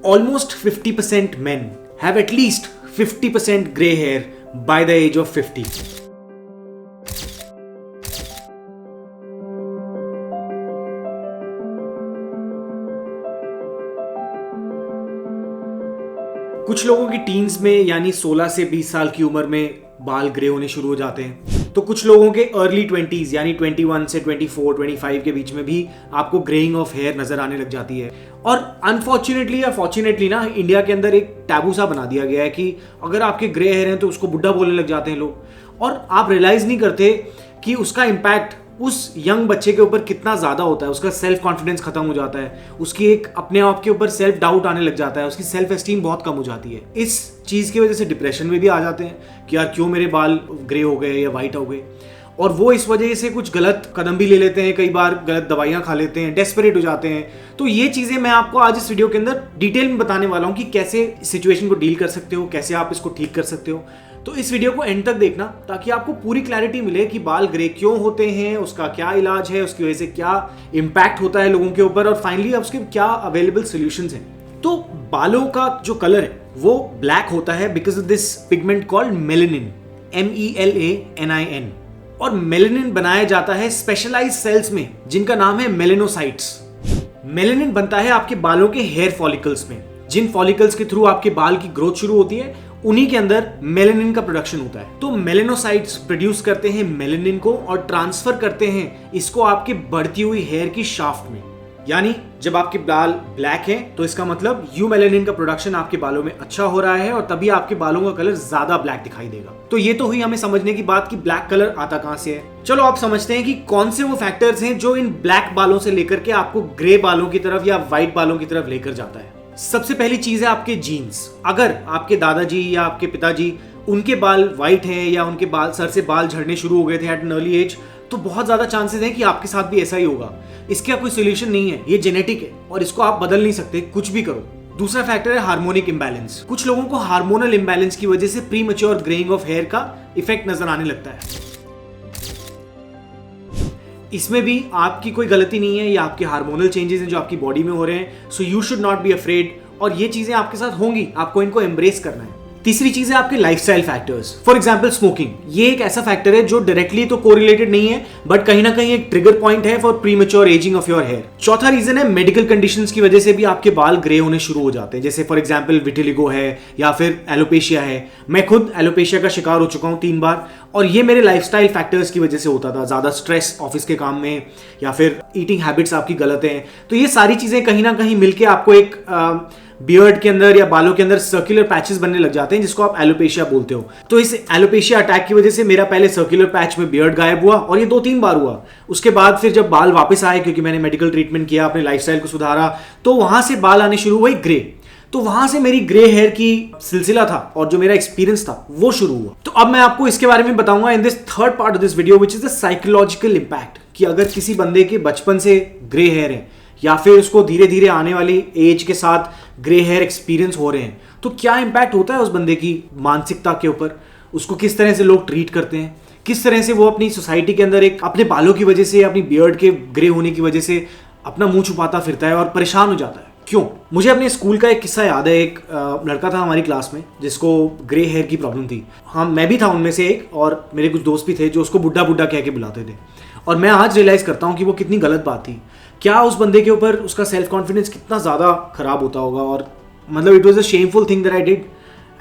almost 50% men have at least 50% gray hair by the age of 50. कुछ लोगों की teens में यानी 16 से 20 साल की उम्र में बाल ग्रे होने शुरू हो जाते हैं, तो कुछ लोगों के अर्ली 20s यानी 21 से 24, 25 के बीच में भी आपको ग्रेइंग ऑफ हेयर नजर आने लग जाती है। और अनफॉर्चुनेटली या फॉर्चुनेटली ना, इंडिया के अंदर एक टैबू सा बना दिया गया है कि अगर आपके ग्रे हेयर हैं तो उसको बुड्ढा बोलने लग जाते हैं लोग, और आप रियलाइज नहीं करते कि उसका इम्पैक्ट उस यंग बच्चे के ऊपर कितना ज़्यादा होता है। उसका सेल्फ कॉन्फिडेंस खत्म हो जाता है, उसकी एक अपने आप के ऊपर सेल्फ डाउट आने लग जाता है, उसकी सेल्फ एस्टीम बहुत कम हो जाती है। इस चीज़ की वजह से डिप्रेशन में भी आ जाते हैं कि यार क्यों मेरे बाल ग्रे हो गए या वाइट हो गए, और वो इस वजह से कुछ गलत कदम भी ले लेते हैं, कई बार गलत दवाइयाँ खा लेते हैं, डेस्परेट हो जाते हैं। तो ये चीज़ें मैं आपको आज इस वीडियो के अंदर डिटेल में बताने वाला हूँ कि कैसे सिचुएशन को डील कर सकते हो, कैसे आप इसको ठीक कर सकते हो। तो इस वीडियो को एंड तक देखना ताकि आपको पूरी क्लैरिटी मिले कि बाल ग्रे क्यों होते हैं, उसका क्या इलाज है, उसकी वजह से क्या इम्पैक्ट होता है लोगों के ऊपर, और फाइनली उसके क्या अवेलेबल सॉल्यूशंस हैं। तो बालों का जो कलर है वो ब्लैक होता है because of this pigment called melanin, MELANIN। और मेलेनिन बनाया जाता है स्पेशलाइज्ड सेल्स में जिनका नाम है मेलेनोसाइट्स। मेलेनिन बनता है आपके बालों के हेयर फॉलिकल्स में, जिन फॉलिकल्स के थ्रू आपके बाल की ग्रोथ शुरू होती है, उन्हीं के अंदर मेलेनिन का प्रोडक्शन होता है। तो मेलेनोसाइट्स प्रोड्यूस करते हैं मेलेनिन को और ट्रांसफर करते हैं इसको आपके बढ़ती हुई हेयर की शाफ्ट में। यानी जब आपके बाल ब्लैक हैं तो इसका मतलब यूमेलेनिन का प्रोडक्शन आपके बालों में अच्छा हो रहा है और तभी आपके बालों का कलर ज्यादा ब्लैक दिखाई देगा। तो ये तो हुई हमें समझने की बात कि ब्लैक कलर आता कहां से है। चलो आप समझते हैं कि कौन से वो फैक्टर्स हैं जो इन ब्लैक बालों से लेकर के आपको ग्रे बालों की तरफ या व्हाइट बालों की तरफ लेकर जाता है। सबसे पहली चीज है आपके जीन्स। अगर आपके दादाजी या आपके पिताजी उनके बाल व्हाइट हैं या उनके बाल सर से बाल झड़ने शुरू हो गए थे एट एन अर्ली एज, तो बहुत ज्यादा चांसेस हैं कि आपके साथ भी ऐसा ही होगा। इसका कोई सोल्यूशन नहीं है, ये जेनेटिक है और इसको आप बदल नहीं सकते, कुछ भी करो। दूसरा फैक्टर है हार्मोनिक इंबैलेंस। कुछ लोगों को हार्मोनल इंबैलेंस की वजह से premature greying of hair का इफेक्ट नजर आने लगता है। इसमें भी आपकी कोई गलती नहीं है, ये आपके हार्मोनल चेंजेस हैं जो आपकी बॉडी में हो रहे हैं। So you should not be afraid, और ये चीजें आपके साथ होंगी, आपको इनको एम्ब्रेस करना है। तीसरी चीज है आपके lifestyle factors. For example smoking, ये एक ऐसा फैक्टर है जो डायरेक्टली तो कोरिलेटेड नहीं है बट कहीं ना कहीं एक ट्रिगर पॉइंट है for premature ageing of your hair. चौथा रीजन है मेडिकल कंडीशंस की वजह से भी आपके बाल ग्रे होने शुरू हो जाते हैं, जैसे फॉर एग्जांपल विटिलिगो है या फिर एलोपेशिया है। मैं खुद एलोपेशिया का शिकार हो चुका हूं 3 बार, और ये मेरे लाइफस्टाइल फैक्टर्स की वजह से होता था। ज्यादा स्ट्रेस ऑफिस के काम में या फिर ईटिंग हैबिट्स आपकी गलत हैं, तो ये सारी चीजें कहीं ना कहीं मिलके आपको एक बियर्ड के अंदर या बालों के अंदर सर्कुलर पैचेस बनने लग जाते हैं जिसको आप एलोपेशिया बोलते हो। तो इस एलोपेशिया अटैक की वजह से मेरा पहले सर्कुलर पैच में बियर्ड गायब हुआ, और ये 2-3 बार हुआ। उसके बाद फिर जब बाल वापस आए, क्योंकि मैंने मेडिकल ट्रीटमेंट किया, अपने लाइफस्टाइल को सुधारा, तो वहां से बाल आने शुरू हुए ग्रे। तो वहां से मेरी ग्रे हेयर की सिलसिला था और जो मेरा एक्सपीरियंस था वो शुरू हुआ। तो अब मैं आपको इसके बारे में बताऊंगा in this third part of this video, which is the psychological impact, कि अगर किसी बंदे के बचपन से ग्रे हेयर है या फिर उसको धीरे धीरे आने वाली एज के साथ ग्रे हेयर एक्सपीरियंस हो रहे हैं, तो क्या इंपैक्ट होता है उस बंदे की मानसिकता के ऊपर, उसको किस तरह से लोग ट्रीट करते हैं, किस तरह से वो अपनी सोसाइटी के अंदर एक अपने बालों की वजह से, अपनी बियर्ड के ग्रे होने की वजह से अपना मुंह छुपाता फिरता है और परेशान हो जाता है। क्यों? मुझे अपने स्कूल का एक किस्सा याद है। एक लड़का था हमारी क्लास में जिसको ग्रे हेयर की प्रॉब्लम थी। हम मैं भी था उनमें से एक, और मेरे कुछ दोस्त भी थे जो उसको बुड्ढा बुड्ढा कह के बुलाते थे। और मैं आज रियलाइज करता हूँ कि वो कितनी गलत बात थी। क्या उस बंदे के ऊपर उसका सेल्फ कॉन्फिडेंस कितना ज़्यादा खराब होता होगा, और मतलब it was a shameful thing that I did.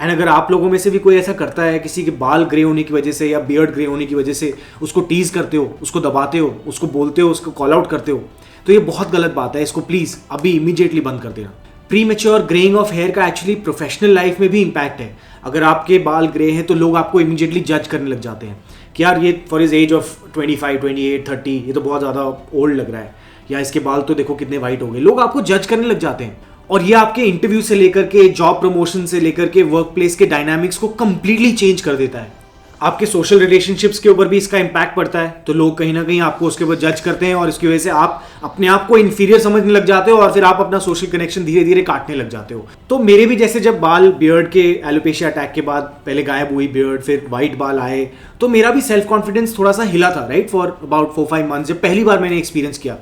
And अगर आप लोगों में से भी कोई ऐसा करता है, किसी के बाल ग्रे होने की वजह से या बियर्ड ग्रे होने की वजह से उसको टीज करते हो, उसको दबाते हो, उसको बोलते हो, उसको कॉल आउट करते हो, तो ये बहुत गलत बात है। इसको प्लीज़ अभी इमीडिएटली बंद कर देना। Premature greying of hair का एक्चुअली प्रोफेशनल लाइफ में भी इम्पैक्ट है। अगर आपके बाल ग्रे हैं तो लोग आपको इमीडिएटली जज करने लग जाते हैं कि यार ये फॉर इज एज ऑफ 25, 28, 30 ये तो बहुत ज़्यादा ओल्ड लग रहा है, या इसके बाल तो देखो कितने वाइट हो गए। लोग आपको जज करने लग जाते हैं, और ये आपके इंटरव्यू से लेकर के, जॉब प्रमोशन से लेकर के, वर्क प्लेस के डायनामिक्स को कंप्लीटली चेंज कर देता है। आपके सोशल रिलेशनशिप्स के ऊपर भी इसका इम्पैक्ट पड़ता है। तो लोग कहीं ना कहीं आपको उसके ऊपर जज करते हैं और इसकी वजह से आप अपने आप को इन्फीरियर समझने लग जाते हो और फिर आप अपना सोशल कनेक्शन धीरे धीरे काटने लग जाते हो। तो मेरे भी जैसे जब बाल बियर्ड के एलोपेशिया अटैक के बाद पहले गायब हुई बियर्ड, फिर वाइट बाल आए, तो मेरा भी सेल्फ कॉन्फिडेंस थोड़ा सा हिला था, राइट, फॉर अबाउट 4-5 मंथ्स जब पहली बार मैंने एक्सपीरियंस किया।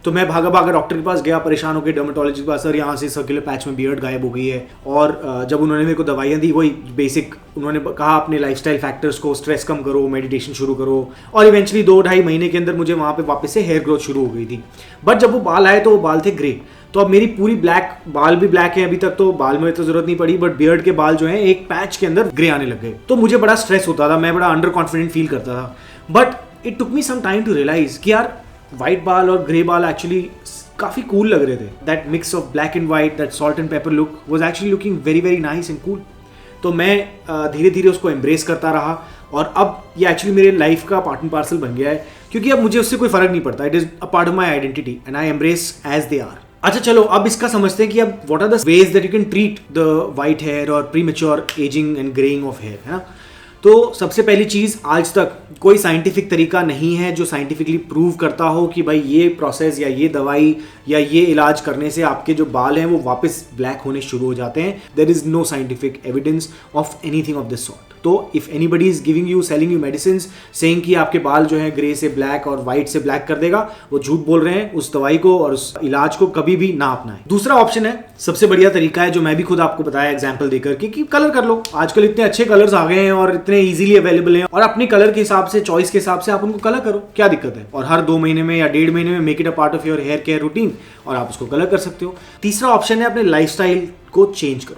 तो मैं भागा भागा डॉक्टर के पास गया, परेशान होकर डर्मेटोलॉजी के पास, सर यहाँ से सर्कुलर पैच में बियर्ड गायब हो गई है। और जब उन्होंने मेरे को दवाइयाँ दी, वही बेसिक उन्होंने कहा अपने लाइफस्टाइल फैक्टर्स को, स्ट्रेस कम करो, मेडिटेशन शुरू करो, और इवेंचुअली 2-2.5 महीने के अंदर मुझे वहाँ पे वापस से हेयर ग्रोथ शुरू हो गई थी। बट जब वो बाल आए तो वो बाल थे ग्रे। तो अब मेरी पूरी ब्लैक, बाल भी ब्लैक है अभी तक, तो बाल में तो जरूरत नहीं पड़ी, बट बियर्ड के बाल जो है एक पैच के अंदर ग्रे आने लग गए। तो मुझे बड़ा स्ट्रेस होता था, मैं बड़ा अंडर कॉन्फिडेंट फील करता था। But it took me some time to realise कि यार व्हाइट बाल और ग्रे बाल एक्चुअली काफी कूल लग रहे थे। That mix of black and white, that salt and paper look was actually looking very very nice and cool. तो मैं धीरे धीरे उसको एम्ब्रेस करता रहा, और अब ये एक्चुअली मेरे लाइफ का पार्ट एंड पार्सल बन गया है, क्योंकि अब मुझे उससे कोई फर्क नहीं पड़ता। It is a part of my identity and I embrace as they are. अच्छा चलो, अब इसका समझते हैं कि अब what are the ways that you can treat the white hair और premature ageing and greying of hair, है ना। तो सबसे पहली चीज, आज तक कोई साइंटिफिक तरीका नहीं है जो साइंटिफिकली प्रूव करता हो कि भाई ये प्रोसेस या ये दवाई या ये इलाज करने से आपके जो बाल हैं वो वापस ब्लैक होने शुरू हो जाते हैं। There is no scientific evidence of anything of this sort. तो if anybody is giving you, selling you medicine saying कि आपके बाल जो है ग्रे से ब्लैक और व्हाइट से ब्लैक कर देगा, वो झूठ बोल रहे हैं। उस दवाई को और उस इलाज को कभी भी ना अपनाएं। दूसरा ऑप्शन है, सबसे बढ़िया तरीका है जो मैं भी खुद आपको बताया एग्जाम्पल देकर कि कलर कर लो। आजकल इतने अच्छे कलर्स आ गए हैं और इतने इजीली अवेलेबल हैं, और अपनी कलर के हिसाब से, चॉइस के हिसाब से आप उनको कलर करो, क्या दिक्कत है। और हर 2 महीने में या 1.5 महीने में make it a part of your hair care routine, और आप उसको कलर कर सकते हो। तीसरा ऑप्शन है अपने लाइफस्टाइल को चेंज करो,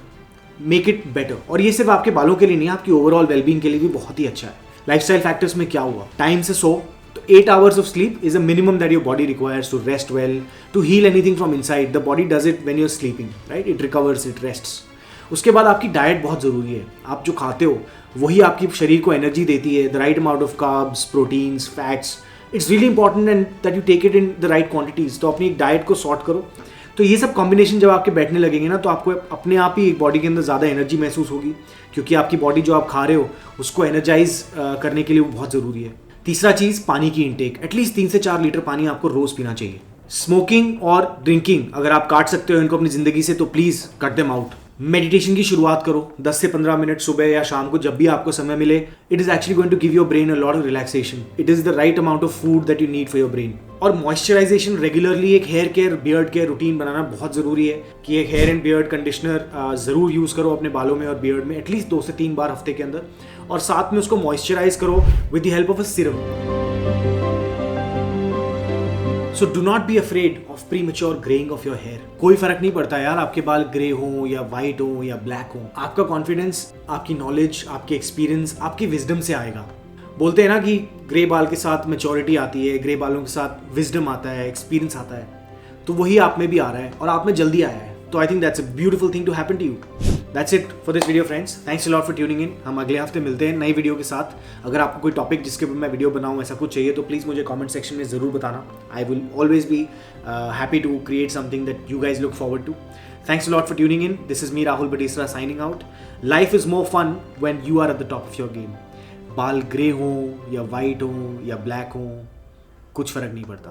मेक इट बेटर। और ये सिर्फ आपके बालों के लिए नहीं, आपकी ओवरऑल वेलबींग के लिए भी बहुत ही अच्छा है। लाइफस्टाइल फैक्टर्स में क्या हुआ, टाइम से सो, तो 8 hours of sleep is a minimum that your body requires to rest well, to heal anything from inside. The body does it when you're sleeping, right? It recovers, it rests. उसके बाद आपकी diet बहुत ज़रूरी है। आप जो खाते हो वही आपकी शरीर को एनर्जी देती है। The right amount of carbs, proteins, fats, it's really important and that you take it in the right quantities. तो अपनी डाइट को सॉर्ट करो। तो ये सब कॉम्बिनेशन जब आपके बैठने लगेंगे ना, तो आपको अपने आप ही बॉडी के अंदर ज़्यादा एनर्जी महसूस होगी, क्योंकि आपकी बॉडी जो आप खा रहे हो उसको एनर्जाइज करने के लिए वो बहुत ज़रूरी है। तीसरा चीज़, पानी की इंटेक। एटलीस्ट 3 से 4 लीटर पानी आपको रोज़ पीना चाहिए। स्मोकिंग और ड्रिंकिंग अगर आप काट सकते हो इनको अपनी ज़िंदगी से, तो please cut them out. Meditation की शुरुआत करो 10 से 15 मिनट सुबह या शाम को, जब भी आपको समय मिले। It is actually going to give your brain a lot of relaxation. It is the right amount of food that you need for your brain. और मॉइस्चराइजेशन रेगुलरली, एक hair care, beard care routine बनाना बहुत ज़रूरी है कि एक hair and beard conditioner ज़रूर use करो अपने बालों में और बियर्ड में, एटलीस्ट 2 से 3 बार हफ्ते के अंदर। और साथ में उसको मॉइस्चराइज करो with the help of a serum. So do not be afraid of premature greying of your hair. कोई फर्क नहीं पड़ता यार आपके बाल ग्रे हों या वाइट हों या ब्लैक हों। आपका कॉन्फिडेंस, आपकी नॉलेज, आपके एक्सपीरियंस, आपकी विजडम से आएगा। बोलते हैं ना कि ग्रे बाल के साथ मैच्योरिटी आती है, ग्रे बालों के साथ विजडम आता है, एक्सपीरियंस आता है। तो वही आप में भी आ रहा है और आप में जल्दी आया है। तो I think that's a beautiful thing to happen to you. That's it for this video friends. Thanks a lot for tuning in. हम अगले हफ्ते मिलते हैं नई वीडियो के साथ। अगर आपको कोई टॉपिक जिसके ऊपर मैं वीडियो बनाऊं ऐसा कुछ चाहिए तो प्लीज़ मुझे कमेंट सेक्शन में ज़रूर बताना। I will always be happy to create something that you guys look forward to. Thanks a lot for tuning in. This is me, Rahul Batesra, signing out. Life is more fun when you are at the top of your game. बाल grey हों या white हों या black हों, कुछ फ़र्क नहीं पड़ता।